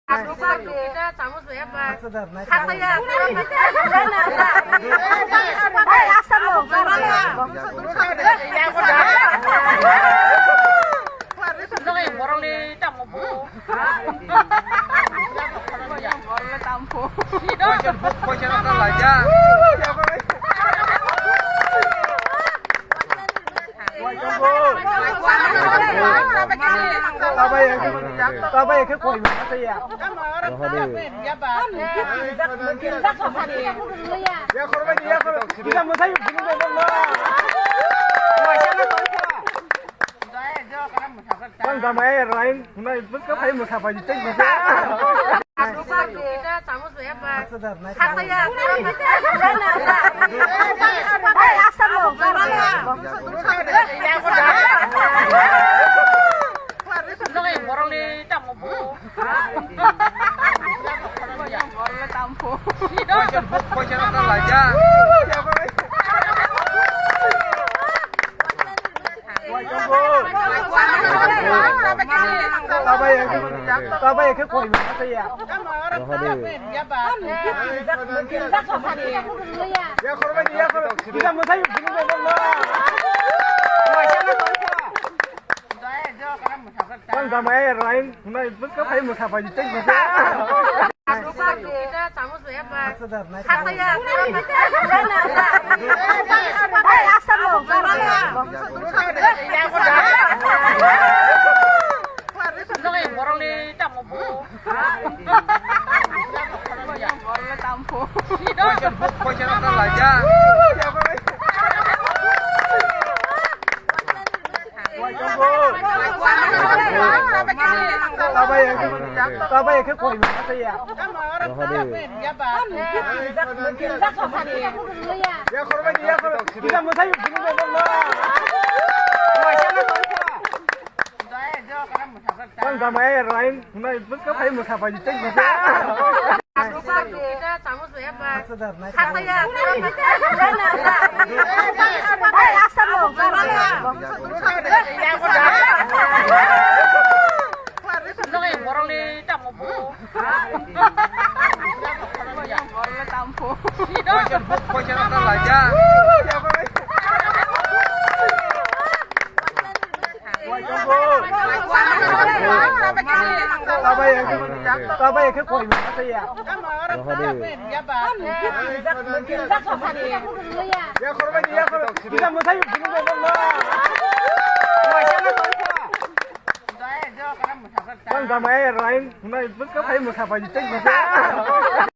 Lupa kita tamu siapa? Kata ya. Asal lo. Orang di tamu bu. Orang di tamu. Kocok aja. Apa ya cái quỷ mà thế à? Kita mau saya begini Kan sama lain, mulai buka pakai musafah di cek masih. Lupa kita tamu siapa? Kata ya. Asal lo. Orang di tamu bu. Orang di tamu. Kocok aja. Apa ya cái quỷ mà thế à? Kita mau saya begini Kan sama lain, mulai buka pakai musafah di cek masih. Lupa kita tamu siapa? Kata ya. Asal lo. Orang di tamu bu. Orang di tamu. Kocok aja. Apa ya cái quỷ mà thế à? Kita mau saya begini Kan sama lain, mulai buka pakai musafah di cek masih. Lupa kita tamu siapa? Kata ya. Asal lo. Orang di tamu bu. Orang di tamu. Kocok aja. Apa ya cái quỷ mà thế à? Kita mau saya begini Kan sama lain, mulai buka pakai musafah di cek masih.